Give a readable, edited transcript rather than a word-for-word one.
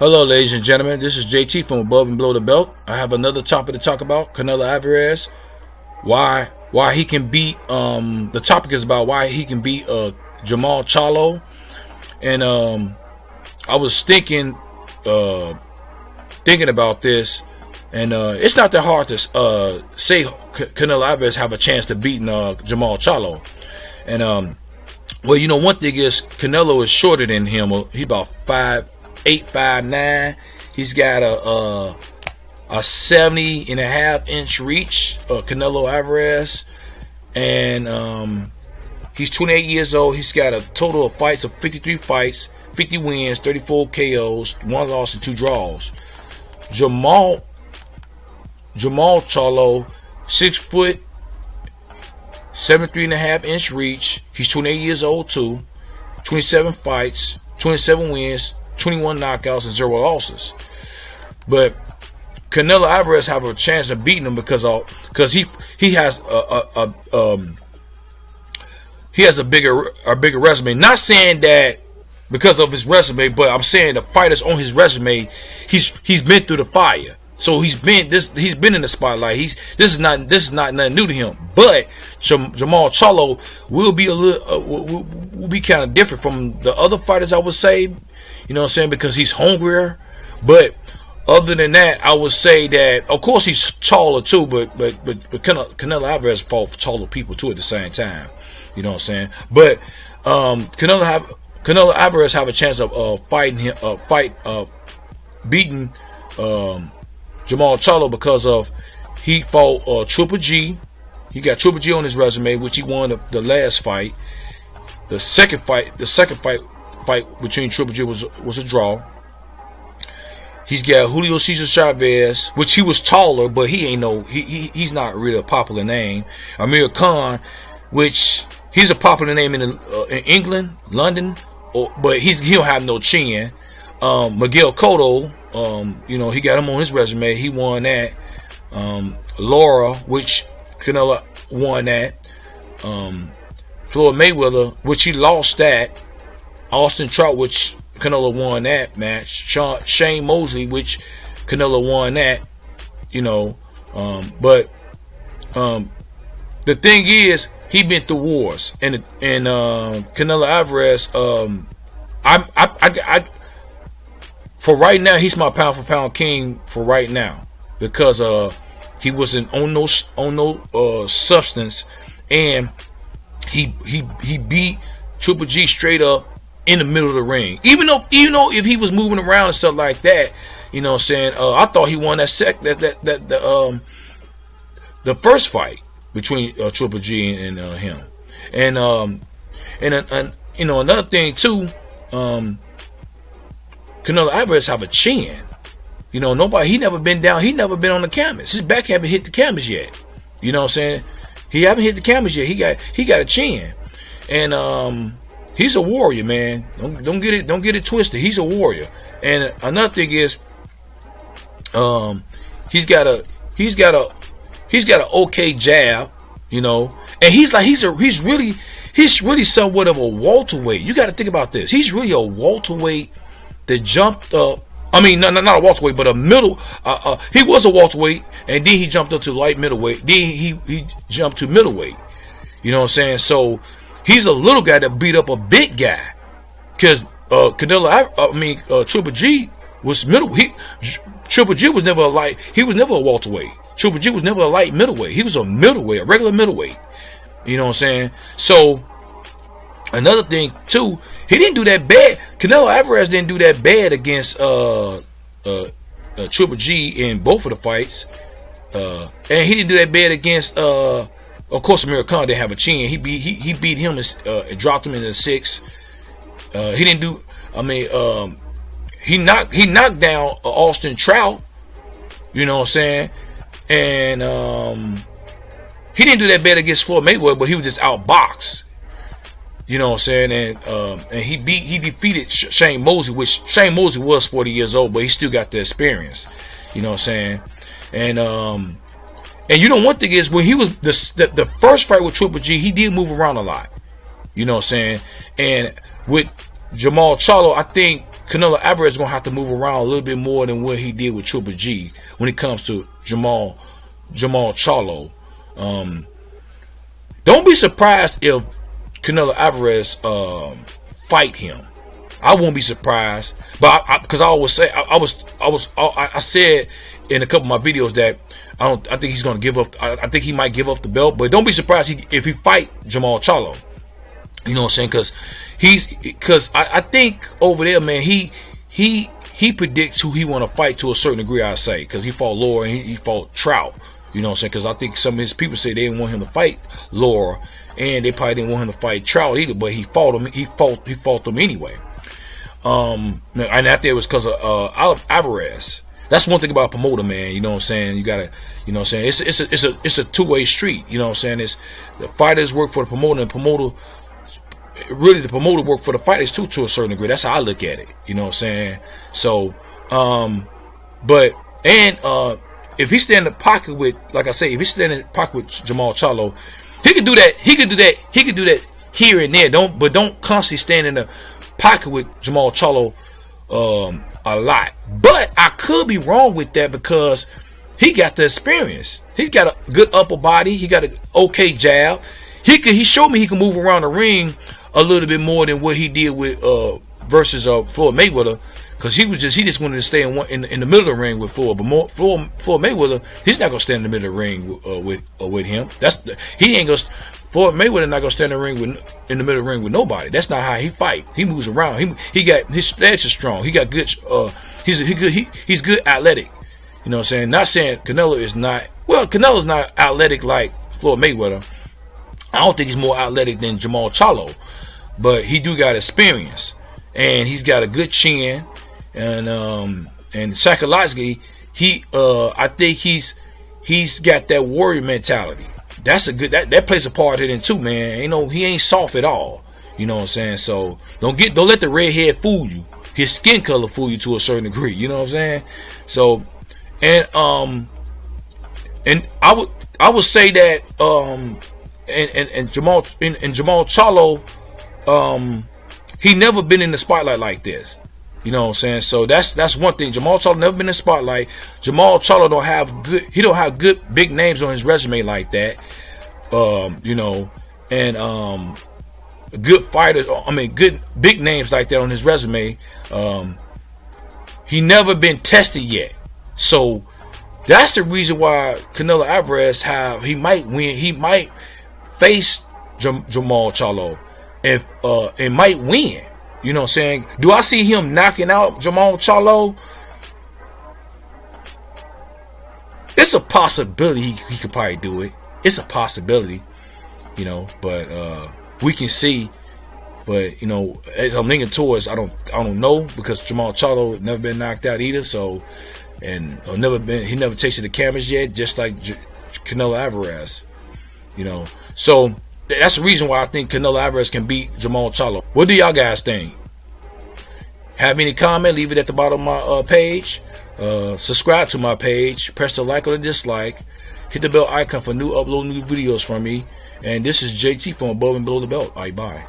Hello, ladies and gentlemen. This is JT from Above and Below the Belt. I have another topic to talk about. Canelo Alvarez. Why he can beat. The topic is about why he can beat Jermall Charlo. And I was thinking about this, and it's not that hard to say Canelo Alvarez have a chance to beat Jermall Charlo. And well, you know, one thing is Canelo is shorter than him. He's about 5'8", 5'9". He's got a 70.5-inch reach, Canelo Alvarez, and he's 28 years old. He's got a total of fights of 53 fights, 50 wins, 34 KOs, 1 loss and 2 draws. Jermall Charlo, 6 foot, 73.5-inch reach. He's 28 years old too. 27 fights, 27 wins, 21 knockouts and 0 losses. But Canelo Alvarez have a chance of beating him because he has a bigger resume. Not saying that because of his resume, but I'm saying the fighters on his resume, he's been through the fire. So he's been in the spotlight. This is not nothing new to him. But Jermall Charlo will be kind of different from the other fighters, I would say. You know what I'm saying? Because he's hungrier. But other than that, I would say that of course he's taller too. But Canelo Alvarez fought taller people too at the same time. You know what I'm saying? But Canelo Alvarez have a chance of beating Jermall Charlo because of he fought Triple G. He got Triple G on his resume, which he won the last fight. The second fight between Triple G was a draw. He's got Julio Cesar Chavez, which he was taller, but he's not really a popular name. Amir Khan, which he's a popular name in England, London, but he don't have no chin. Miguel Cotto, you know, he got him on his resume. He won that. Laura, which Canelo won that. Floyd Mayweather, which he lost that. Austin Trout, which Canelo won that match. Shane Mosley, which Canelo won that. You know, but the thing is, he been through wars, and Canelo Alvarez. I for right now, he's my pound for pound king for right now because he wasn't on no substance, and he beat Triple G straight up in the middle of the ring. Even though if he was moving around and stuff like that, you know what I'm saying? I thought he won the first fight between Triple G and him, and you know, another thing too. Canelo Alvarez have a chin. You know, he never been down. He never been on the canvas. His back haven't hit the canvas yet. You know what I'm saying? He haven't hit the canvas yet. He got a chin, and he's a warrior, man. Don't get it twisted. He's a warrior. And another thing is, he's got an okay jab. You know, and he's really somewhat of a welterweight. You got to think about this. He's really a welterweight that jumped up. I mean, not a welterweight, but a middle. He was a welterweight, and then he jumped up to light middleweight. Then he jumped to middleweight. You know what I'm saying? So he's a little guy that beat up a big guy. Because Triple G was middle. Triple G was never a light. He was never a welterweight. Triple G was never a light middleweight. He was a middleweight, a regular middleweight. You know what I'm saying? So another thing too, he didn't do that bad. Canelo Alvarez didn't do that bad against Triple G in both of the fights, and he didn't do that bad against. Of course, Amir Khan didn't have a chin. He beat him and dropped him in the 6. He didn't do. I mean, he knocked down Austin Trout. You know what I'm saying? And he didn't do that bad against Floyd Mayweather, but he was just outboxed. You know what I'm saying? And he defeated Shane Mosley, which Shane Mosley was 40 years old, but he still got the experience. You know what I'm saying? And you know, one thing is, when he was the first fight with Triple G, he did move around a lot. You know what I'm saying? And with Jermall Charlo, I think Canelo Alvarez is gonna have to move around a little bit more than what he did with Triple G when it comes to Jermall Charlo. Don't be surprised if Canelo Alvarez fight him. I won't be surprised, but because I always say I said in a couple of my videos that I think he's gonna give up. I think he might give up the belt, but don't be surprised if he fight Jermall Charlo. You know what I'm saying? Because I think over there, man, he predicts who he want to fight to a certain degree. I say because he fought Laura and he fought Trout. You know what I'm saying? Because I think some of his people say they didn't want him to fight Laura, and they probably didn't want him to fight Trout either. But he fought him. He fought them anyway. And I think it was because of Alvarez. That's one thing about a promoter, man. You know what I'm saying? You gotta, you know what I'm saying? It's a two-way street. You know what I'm saying? It's the fighters work for the promoter, and the promoter work for the fighters too, to a certain degree. That's how I look at it. You know what I'm saying? So, if he stay in the pocket with, like I say, if he stay in the pocket with Jermall Charlo, he could do that. He could do that here and there. Don't constantly stand in the pocket with Jermall Charlo a lot. But I could be wrong with that because he got the experience. He's got a good upper body. He got an okay jab. He showed me he can move around the ring a little bit more than what he did with versus Floyd Mayweather, because he just wanted to stay in the middle of the ring with Floyd. But Floyd Mayweather, he's not gonna stand in the middle of the ring with him. Floyd Mayweather not gonna stand in the middle of the ring with nobody. That's not how he fight. He moves around. He got his legs are strong. He got good. He's good athletic. You know what I'm saying? Not saying Canelo is not. Well, Canelo's not athletic like Floyd Mayweather. I don't think he's more athletic than Jermall Charlo, but he do got experience, and he's got a good chin, and psychologically, I think he's got that warrior mentality. That's a good that plays a part in it too, man. He ain't soft at all. You know what I'm saying? So don't let the red hair fool you. His skin color fool you to a certain degree. You know what I'm saying? So and I would say that and Jermall Charlo, he never been in the spotlight like this. You know what I'm saying? So that's one thing. Jermall Charlo never been in the spotlight. Jermall Charlo don't have good big names on his resume like that. Good fighters. I mean, good big names like that on his resume. He never been tested yet. So that's the reason why Canelo Alvarez he might win. He might face Jermall Charlo and might win. You know what I'm saying? Do I see him knocking out Jermall Charlo? It's a possibility he could probably do it. It's a possibility, but we can see. But as I'm leaning towards, I don't know, because Jermall Charlo never been knocked out either. So, he never tasted the cameras yet, just like Canelo Alvarez. So that's the reason why I think Canelo Alvarez can beat Jermall Charlo. What do y'all guys think? Have any comment? Leave it at the bottom of my page. Subscribe to my page. Press the like or the dislike. Hit the bell icon for new videos from me. And this is JT from Above and Below the Belt. All right, bye.